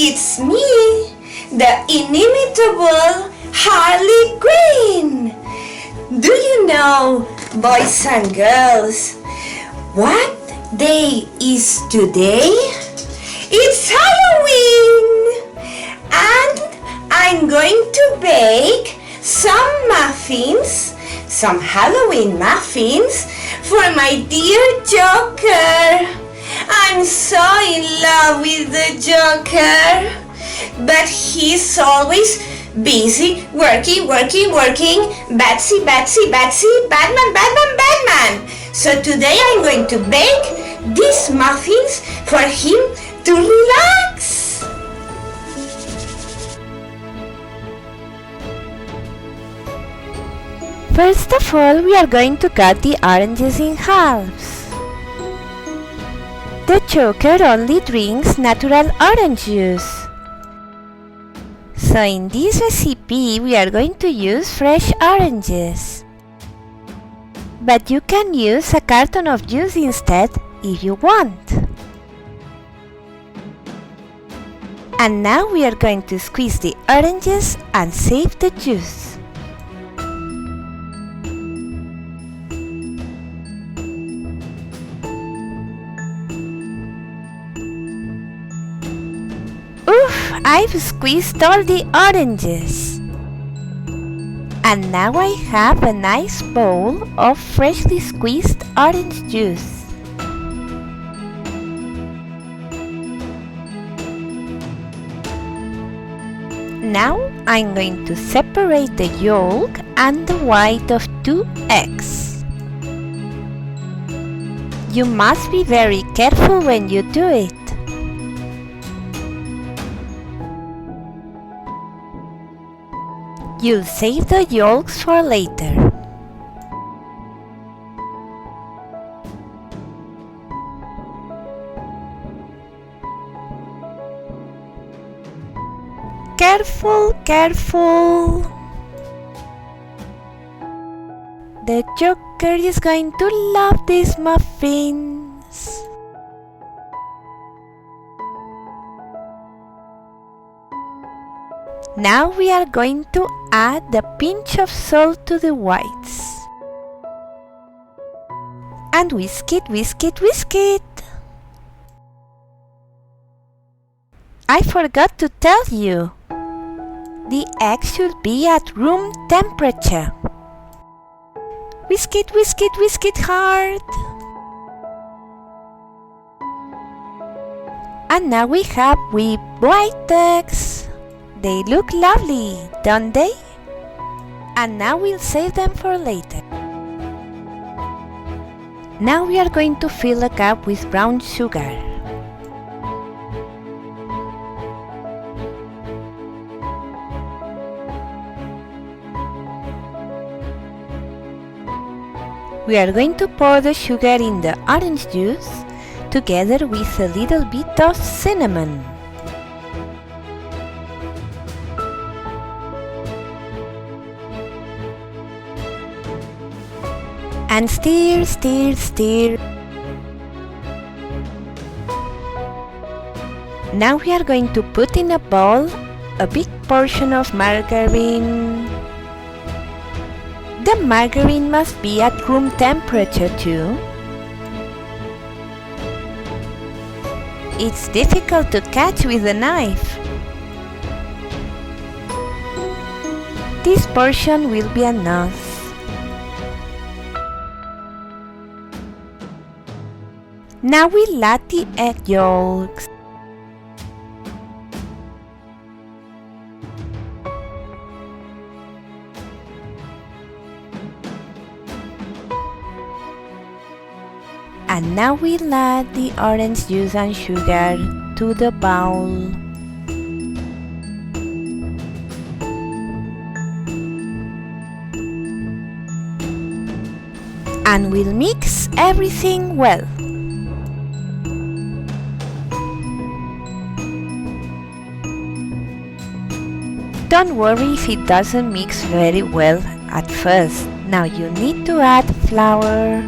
It's me, the inimitable Harley Quinn. Do you know, boys and girls, what day is today? It's Halloween! And I'm going to bake some muffins, some Halloween muffins, for my dear Joker. I'm so in love with the Joker, but he's always busy working. Batsy, Batman. So today I'm going to bake these muffins for him to relax. First of all, we are going to cut the oranges in halves. The Joker only drinks natural orange juice. So in this recipe, we are going to use fresh oranges. But you can use a carton of juice instead if you want. And now we are going to squeeze the oranges and save the juice. Oof! I've squeezed all the oranges. And now I have a nice bowl of freshly squeezed orange juice. Now I'm going to separate the yolk and the white of 2 eggs. You must be very careful when you do it. You'll save the yolks for later. Careful! The Joker is going to love these muffins. Now we are going to add a pinch of salt to the whites. And whisk it. I forgot to tell you. The eggs should be at room temperature. Whisk it hard. And now we have whipped white eggs. They look lovely, don't they? And now we'll save them for later. Now we are going to fill a cup with brown sugar. We are going to pour the sugar in the orange juice together with a little bit of cinnamon. And stir. Now we are going to put in a bowl a big portion of margarine. The margarine must be at room temperature too. It's difficult to catch with a knife. This portion will be enough. Now we'll add the egg yolks. And now we'll add the orange juice and sugar to the bowl. And we'll mix everything well. Don't worry if it doesn't mix very well at first. Now you need to add flour.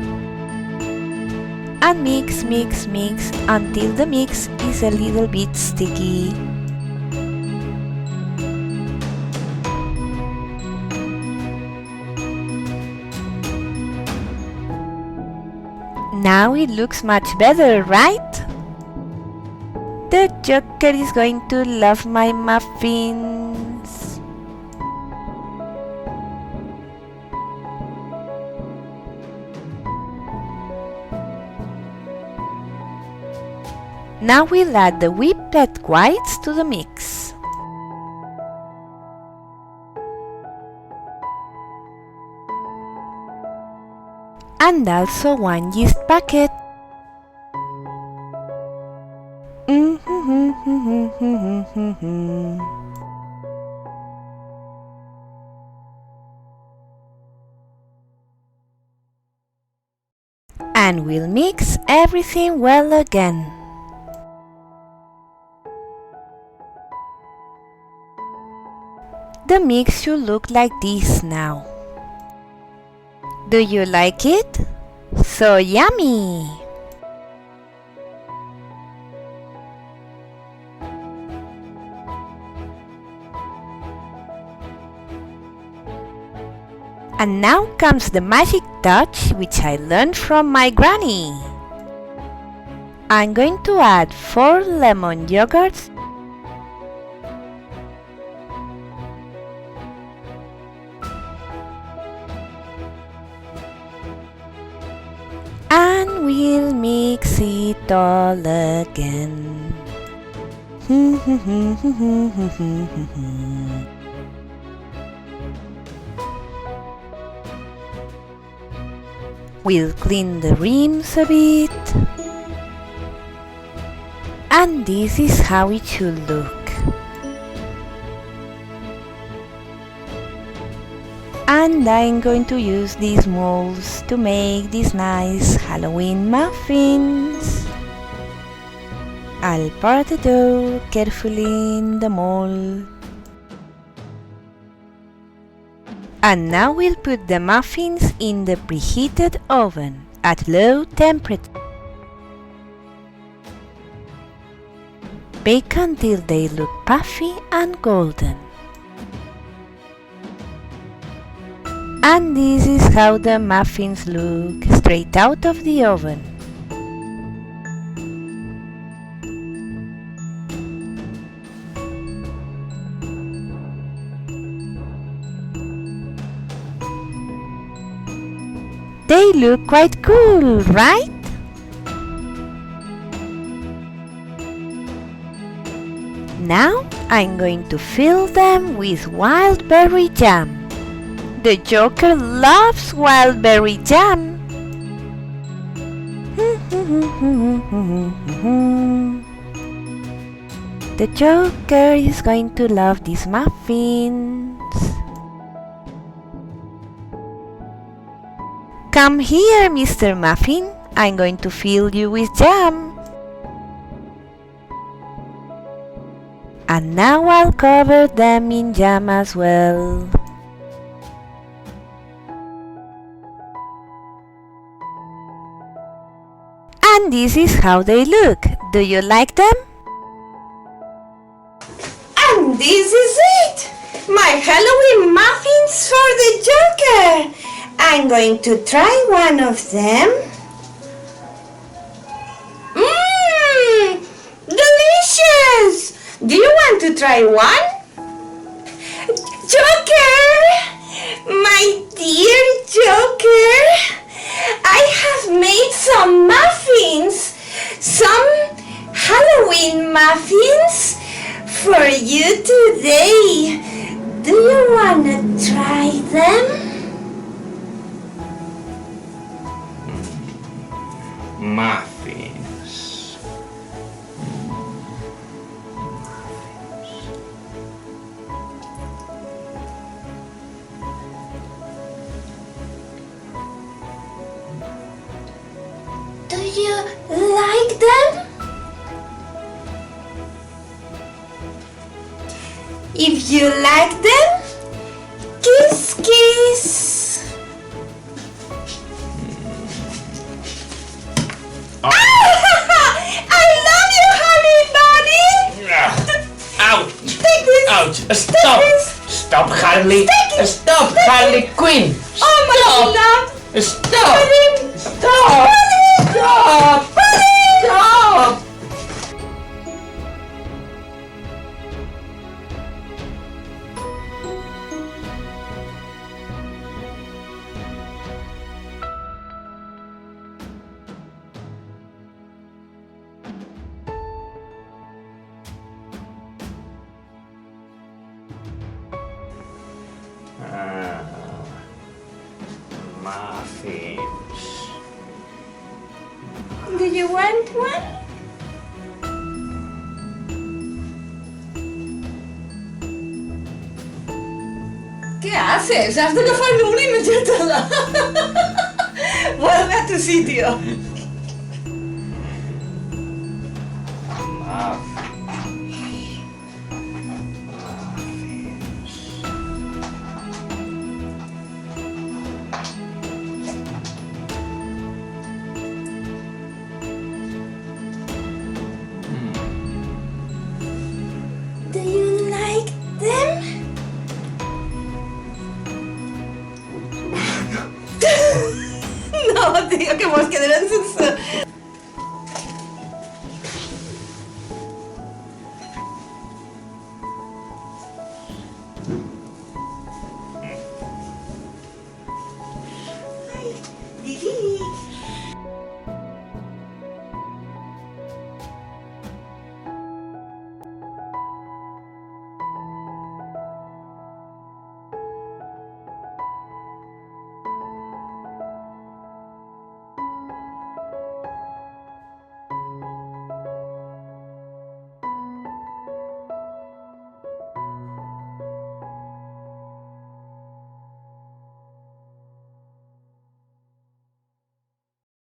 And mix until the mix is a little bit sticky. Now it looks much better, right? The Joker is going to love my muffins. Now we'll add the whipped egg whites to the mix. And also 1 yeast packet. And we'll mix everything well again. The mix should look like this now. Do you like it? So yummy! And now comes the magic touch which I learned from my granny. I'm going to add 4 lemon yogurts and we'll mix it all again. We'll clean the rims a bit. And this is how it should look. And I'm going to use these molds to make these nice Halloween muffins. I'll pour the dough carefully in the mold. And now we'll put the muffins in the preheated oven at low temperature. Bake until they look puffy and golden. And this is how the muffins look straight out of the oven. They look quite cool, right? Now I'm going to fill them with wild berry jam. The Joker loves wild berry jam. The Joker is going to love these muffins. Come here, Mr. Muffin. I'm going to fill you with jam. And now I'll cover them in jam as well. And this is how they look. Do you like them? And this is it! My Halloween muffins for the Joker! I'm going to try one of them. Mmm! Delicious! Do you want to try one? Joker! My dear Joker! I have made some muffins! Some Halloween muffins for you today. Do you want to try them? Muffins. Do you like them? If you like them, kiss, kiss. I love you, honey bunny. Ouch! Take this. Ouch! Take Stop! this. Stop, Harley! Take it. Stop, Take Harley it. Quinn! Oh my love. Stop! Honey. Stop! Honey. Muffins. Do you want one? ¿Qué haces? Has de cogerme una y metértela. Vuelve a tu sitio. Do you like them? No, tío, que mosquederan sense